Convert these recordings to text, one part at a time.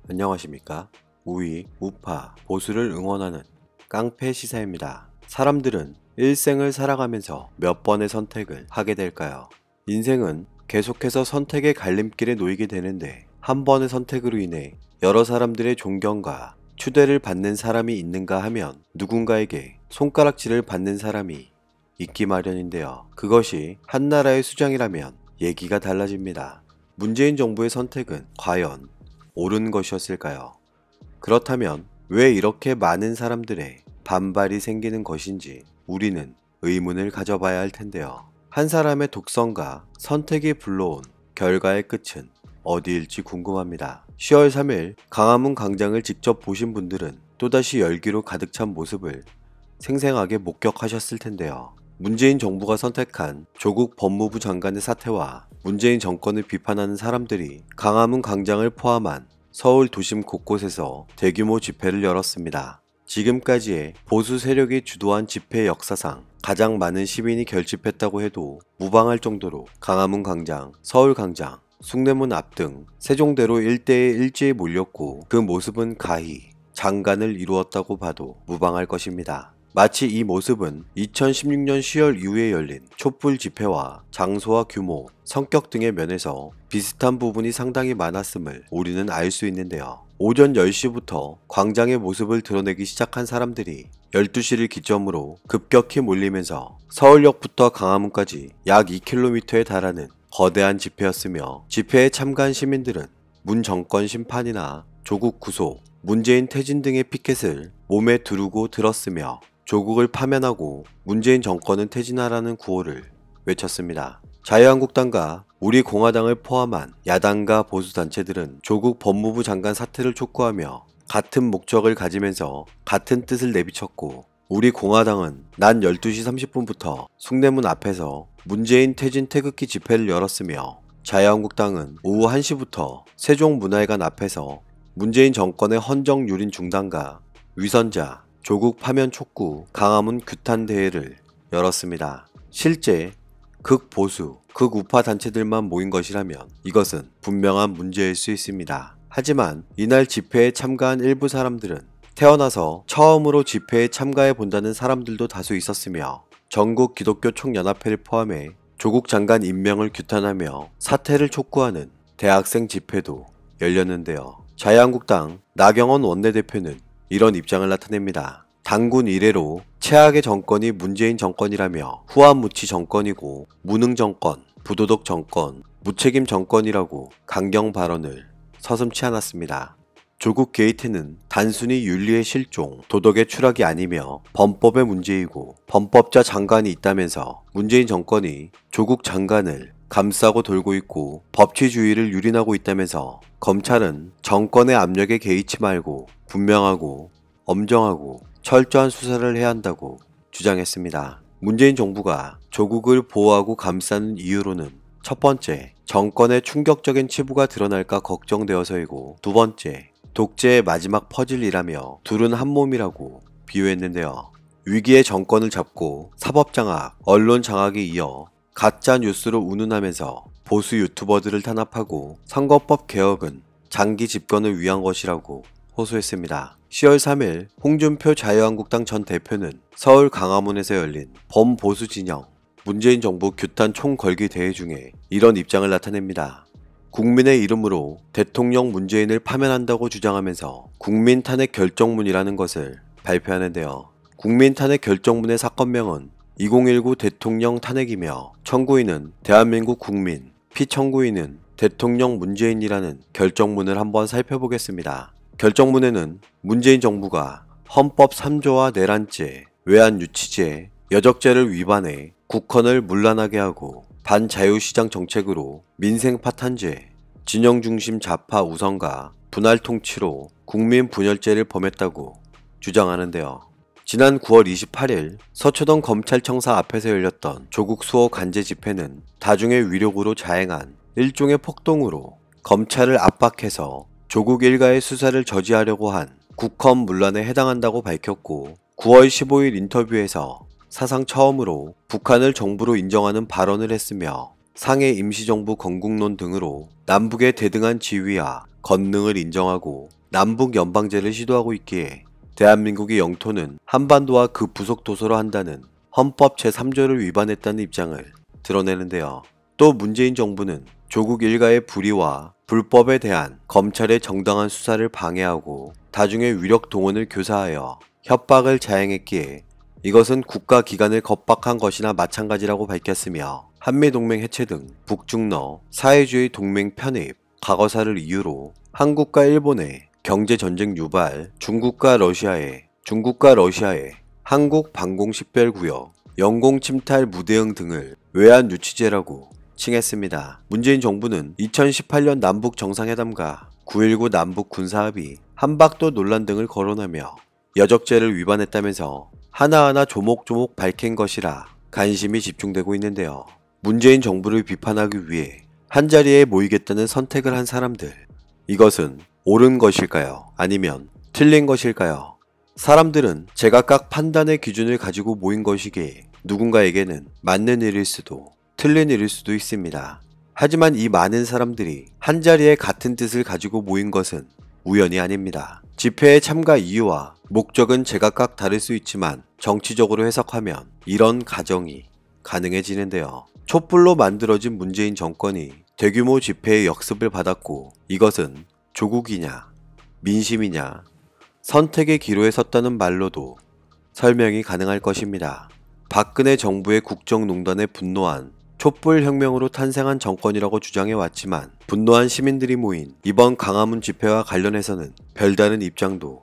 안녕하십니까. 우위, 우파, 보수를 응원하는 깡패 시사입니다. 사람들은 일생을 살아가면서 몇 번의 선택을 하게 될까요? 인생은 계속해서 선택의 갈림길에 놓이게 되는데 한 번의 선택으로 인해 여러 사람들의 존경과 추대를 받는 사람이 있는가 하면 누군가에게 손가락질을 받는 사람이 있기 마련인데요. 그것이 한 나라의 수장이라면 얘기가 달라집니다. 문재인 정부의 선택은 과연 옳은 것이었을까요? 그렇다면 왜 이렇게 많은 사람들의 반발이 생기는 것인지 우리는 의문을 가져봐야 할 텐데요. 한 사람의 독선과 선택이 불러온 결과의 끝은 어디일지 궁금합니다. 10월 3일 광화문 광장을 직접 보신 분들은 또다시 열기로 가득 찬 모습을 생생하게 목격하셨을 텐데요. 문재인 정부가 선택한 조국 법무부 장관의 사퇴와 문재인 정권을 비판하는 사람들이 광화문 광장을 포함한 서울 도심 곳곳에서 대규모 집회를 열었습니다. 지금까지의 보수 세력이 주도한 집회 역사상 가장 많은 시민이 결집했다고 해도 무방할 정도로 광화문 광장, 서울 광장, 숭례문 앞 등 세종대로 일대에 일제히 몰렸고 그 모습은 가히 장관을 이루었다고 봐도 무방할 것입니다. 마치 이 모습은 2016년 10월 이후에 열린 촛불 집회와 장소와 규모, 성격 등의 면에서 비슷한 부분이 상당히 많았음을 우리는 알 수 있는데요. 오전 10시부터 광장의 모습을 드러내기 시작한 사람들이 12시를 기점으로 급격히 몰리면서 서울역부터 광화문까지 약 2km에 달하는 거대한 집회였으며 집회에 참가한 시민들은 문 정권 심판이나 조국 구속, 문재인 퇴진 등의 피켓을 몸에 두르고 들었으며 조국을 파면하고 문재인 정권은 퇴진하라는 구호를 외쳤습니다. 자유한국당과 우리공화당을 포함한 야당과 보수단체들은 조국 법무부 장관 사퇴를 촉구하며 같은 목적을 가지면서 같은 뜻을 내비쳤고 우리공화당은 낮 12시 30분부터 숭례문 앞에서 문재인 퇴진 태극기 집회를 열었으며 자유한국당은 오후 1시부터 세종문화회관 앞에서 문재인 정권의 헌정 유린 중단과 위선자, 조국 파면 촉구, 광화문 규탄 대회를 열었습니다. 실제 극보수, 극우파 단체들만 모인 것이라면 이것은 분명한 문제일 수 있습니다. 하지만 이날 집회에 참가한 일부 사람들은 태어나서 처음으로 집회에 참가해 본다는 사람들도 다수 있었으며 전국 기독교 총연합회를 포함해 조국 장관 임명을 규탄하며 사퇴를 촉구하는 대학생 집회도 열렸는데요. 자유한국당 나경원 원내대표는 이런 입장을 나타냅니다. 당군 이래로 최악의 정권이 문재인 정권이라며 후한무치 정권이고 무능 정권, 부도덕 정권, 무책임 정권이라고 강경 발언을 서슴지 않았습니다. 조국 게이트는 단순히 윤리의 실종, 도덕의 추락이 아니며 범법의 문제이고 범법자 장관이 있다면서 문재인 정권이 조국 장관을 감싸고 돌고 있고 법치주의를 유린하고 있다면서 검찰은 정권의 압력에 개의치 말고 분명하고 엄정하고 철저한 수사를 해야 한다고 주장했습니다. 문재인 정부가 조국을 보호하고 감싸는 이유로는 첫 번째, 정권의 충격적인 치부가 드러날까 걱정되어서이고 두 번째, 독재의 마지막 퍼즐이라며 둘은 한 몸이라고 비유했는데요. 위기의 정권을 잡고 사법장악, 언론장악에 이어 가짜 뉴스로 운운하면서 보수 유튜버들을 탄압하고 선거법 개혁은 장기 집권을 위한 것이라고 호소했습니다. 10월 3일 홍준표 자유한국당 전 대표는 서울 광화문에서 열린 범보수 진영 문재인 정부 규탄 총걸기 대회 중에 이런 입장을 나타냅니다. 국민의 이름으로 대통령 문재인을 파면한다고 주장하면서 국민 탄핵 결정문이라는 것을 발표하는데요. 국민 탄핵 결정문의 사건명은 2019 대통령 탄핵이며 청구인은 대한민국 국민, 피청구인은 대통령 문재인이라는 결정문을 한번 살펴보겠습니다. 결정문에는 문재인 정부가 헌법 3조와 내란죄, 외환유치죄, 여적죄를 위반해 국헌을 문란하게 하고 반자유시장 정책으로 민생 파탄죄, 진영중심 좌파 우선과 분할 통치로 국민 분열죄를 범했다고 주장하는데요. 지난 9월 28일 서초동 검찰청사 앞에서 열렸던 조국 수호 간제 집회는 다중의 위력으로 자행한 일종의 폭동으로 검찰을 압박해서 조국 일가의 수사를 저지하려고 한 국헌 문란에 해당한다고 밝혔고 9월 15일 인터뷰에서 사상 처음으로 북한을 정부로 인정하는 발언을 했으며 상해 임시정부 건국론 등으로 남북의 대등한 지위와 권능을 인정하고 남북 연방제를 시도하고 있기에 대한민국의 영토는 한반도와 그 부속 도서로 한다는 헌법 제3조를 위반했다는 입장을 드러내는데요. 또 문재인 정부는 조국 일가의 불의와 불법에 대한 검찰의 정당한 수사를 방해하고 다중의 위력 동원을 교사하여 협박을 자행했기에 이것은 국가기관을 겁박한 것이나 마찬가지라고 밝혔으며 한미동맹 해체 등 북중러 사회주의 동맹 편입, 과거사를 이유로 한국과 일본의 경제전쟁 유발, 중국과 러시아의 한국 방공식별구역, 영공 침탈 무대응 등을 외환 유치제라고 칭했습니다. 문재인 정부는 2018년 남북 정상회담과 9.19 남북 군사합의, 한박도 논란 등을 거론하며 여적죄를 위반했다면서 하나하나 조목조목 밝힌 것이라 관심이 집중되고 있는데요. 문재인 정부를 비판하기 위해 한자리에 모이겠다는 선택을 한 사람들, 이것은 옳은 것일까요? 아니면 틀린 것일까요? 사람들은 제각각 판단의 기준을 가지고 모인 것이기에 누군가에게는 맞는 일일 수도 틀린 일일 수도 있습니다. 하지만 이 많은 사람들이 한자리에 같은 뜻을 가지고 모인 것은 우연이 아닙니다. 집회의 참가 이유와 목적은 제각각 다를 수 있지만 정치적으로 해석하면 이런 가정이 가능해지는데요. 촛불로 만들어진 문재인 정권이 대규모 집회의 역습을 받았고 이것은 조국이냐, 민심이냐, 선택의 기로에 섰다는 말로도 설명이 가능할 것입니다. 박근혜 정부의 국정농단에 분노한 촛불혁명으로 탄생한 정권이라고 주장해왔지만 분노한 시민들이 모인 이번 광화문 집회와 관련해서는 별다른 입장도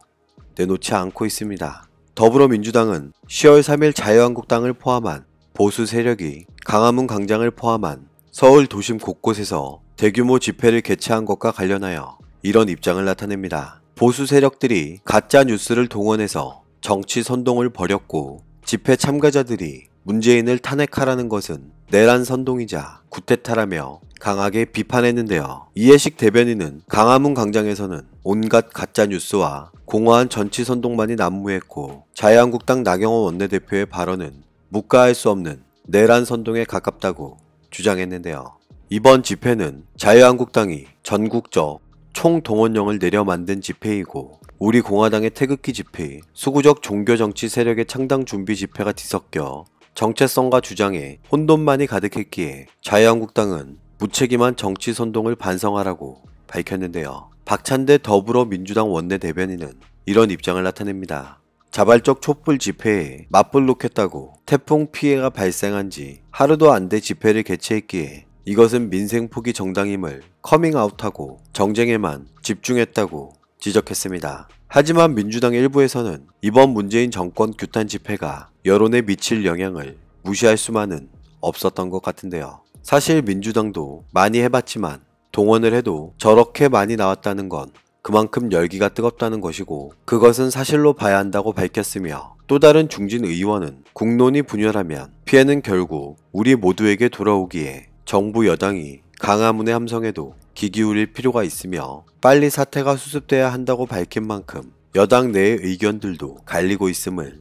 내놓지 않고 있습니다. 더불어민주당은 10월 3일 자유한국당을 포함한 보수 세력이 광화문 광장을 포함한 서울 도심 곳곳에서 대규모 집회를 개최한 것과 관련하여 이런 입장을 나타냅니다. 보수 세력들이 가짜 뉴스를 동원해서 정치 선동을 벌였고 집회 참가자들이 문재인을 탄핵하라는 것은 내란 선동이자 구테타라며 강하게 비판했는데요. 이해식 대변인은 광화문 광장에서는 온갖 가짜 뉴스와 공허한 정치 선동만이 난무했고 자유한국당 나경원 원내대표의 발언은 묵과할 수 없는 내란 선동에 가깝다고 주장했는데요. 이번 집회는 자유한국당이 전국적 총동원령을 내려 만든 집회이고 우리 공화당의 태극기 집회, 수구적 종교정치 세력의 창당 준비 집회가 뒤섞여 정체성과 주장에 혼돈만이 가득했기에 자유한국당은 무책임한 정치 선동을 반성하라고 밝혔는데요. 박찬대 더불어민주당 원내대변인은 이런 입장을 나타냅니다. 자발적 촛불 집회에 맞불 놓겠다고 태풍 피해가 발생한 지 하루도 안 돼 집회를 개최했기에 이것은 민생 포기 정당임을 커밍아웃하고 정쟁에만 집중했다고 지적했습니다. 하지만 민주당 일부에서는 이번 문재인 정권 규탄 집회가 여론에 미칠 영향을 무시할 수만은 없었던 것 같은데요. 사실 민주당도 많이 해봤지만 동원을 해도 저렇게 많이 나왔다는 건 그만큼 열기가 뜨겁다는 것이고 그것은 사실로 봐야 한다고 밝혔으며 또 다른 중진 의원은 국론이 분열하면 피해는 결국 우리 모두에게 돌아오기에 정부 여당이 광화문의 함성에도 귀 기울일 필요가 있으며 빨리 사태가 수습돼야 한다고 밝힌 만큼 여당 내의 의견들도 갈리고 있음을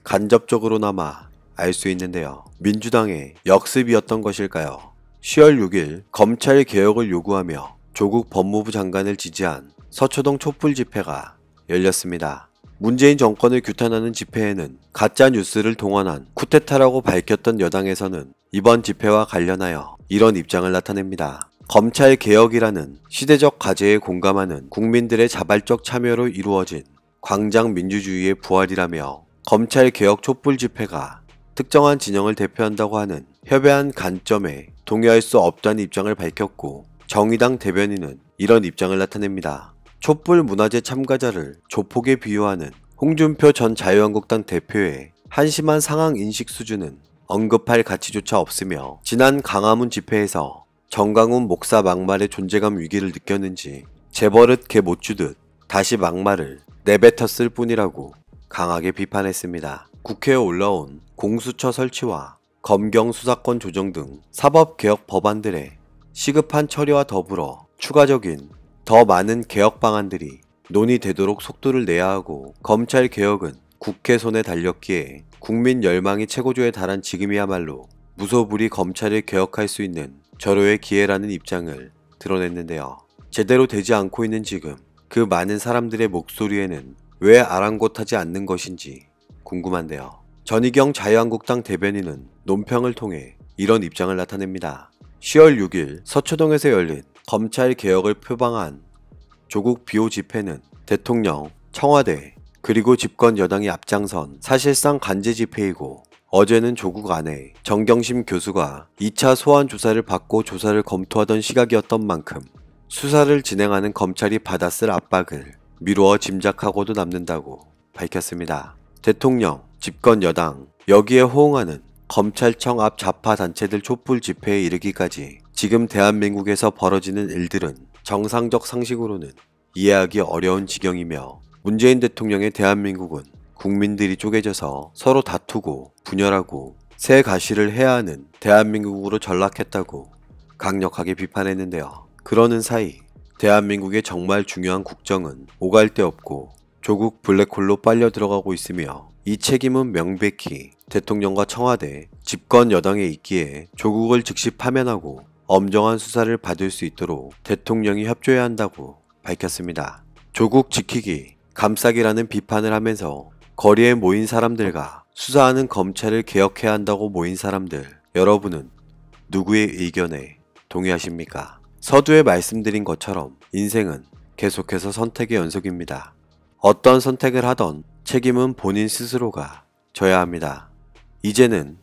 간접적으로나마 알 수 있는데요. 민주당의 역습이었던 것일까요? 10월 6일 검찰 개혁을 요구하며 조국 법무부 장관을 지지한 서초동 촛불 집회가 열렸습니다. 문재인 정권을 규탄하는 집회에는 가짜 뉴스를 동원한 쿠데타라고 밝혔던 여당에서는 이번 집회와 관련하여 이런 입장을 나타냅니다. 검찰 개혁이라는 시대적 과제에 공감하는 국민들의 자발적 참여로 이루어진 광장 민주주의의 부활이라며 검찰 개혁 촛불 집회가 특정한 진영을 대표한다고 하는 협의한 관점에 동의할 수 없다는 입장을 밝혔고 정의당 대변인은 이런 입장을 나타냅니다. 촛불 문화제 참가자를 조폭에 비유하는 홍준표 전 자유한국당 대표의 한심한 상황 인식 수준은 언급할 가치조차 없으며 지난 광화문 집회에서 정강훈 목사 막말의 존재감 위기를 느꼈는지 재버릇 개 못 주듯 다시 막말을 내뱉었을 뿐이라고 강하게 비판했습니다. 국회에 올라온 공수처 설치와 검경 수사권 조정 등 사법개혁 법안들의 시급한 처리와 더불어 추가적인 더 많은 개혁 방안들이 논의되도록 속도를 내야 하고 검찰 개혁은 국회 손에 달렸기에 국민 열망이 최고조에 달한 지금이야말로 무소불위 검찰을 개혁할 수 있는 절호의 기회라는 입장을 드러냈는데요. 제대로 되지 않고 있는 지금 그 많은 사람들의 목소리에는 왜 아랑곳하지 않는 것인지 궁금한데요. 전희경 자유한국당 대변인은 논평을 통해 이런 입장을 나타냅니다. 10월 6일 서초동에서 열린 검찰 개혁을 표방한 조국 비호 집회는 대통령, 청와대, 그리고 집권 여당이 앞장선 사실상 간제 집회이고, 어제는 조국 아내 정경심 교수가 2차 소환 조사를 받고 조사를 검토하던 시각이었던 만큼 수사를 진행하는 검찰이 받았을 압박을 미루어 짐작하고도 남는다고 밝혔습니다. 대통령, 집권 여당, 여기에 호응하는 검찰청 앞 좌파 단체들 촛불 집회에 이르기까지 지금 대한민국에서 벌어지는 일들은 정상적 상식으로는 이해하기 어려운 지경이며, 문재인 대통령의 대한민국은 국민들이 쪼개져서 서로 다투고 분열하고 새 가시를 해야 하는 대한민국으로 전락했다고 강력하게 비판했는데요. 그러는 사이 대한민국의 정말 중요한 국정은 오갈 데 없고 조국 블랙홀로 빨려 들어가고 있으며, 이 책임은 명백히 대통령과 청와대, 집권 여당에 있기에 조국을 즉시 파면하고 엄정한 수사를 받을 수 있도록 대통령이 협조해야 한다고 밝혔습니다. 조국 지키기, 감싸기라는 비판을 하면서 거리에 모인 사람들과 수사하는 검찰을 개혁해야 한다고 모인 사람들, 여러분은 누구의 의견에 동의하십니까? 서두에 말씀드린 것처럼 인생은 계속해서 선택의 연속입니다. 어떤 선택을 하던 책임은 본인 스스로가 져야 합니다. 이제는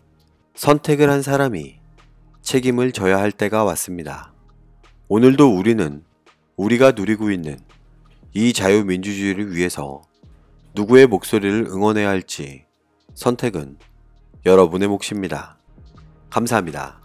선택을 한 사람이 책임을 져야 할 때가 왔습니다. 오늘도 우리는 우리가 누리고 있는 이 자유민주주의를 위해서 누구의 목소리를 응원해야 할지 선택은 여러분의 몫입니다. 감사합니다.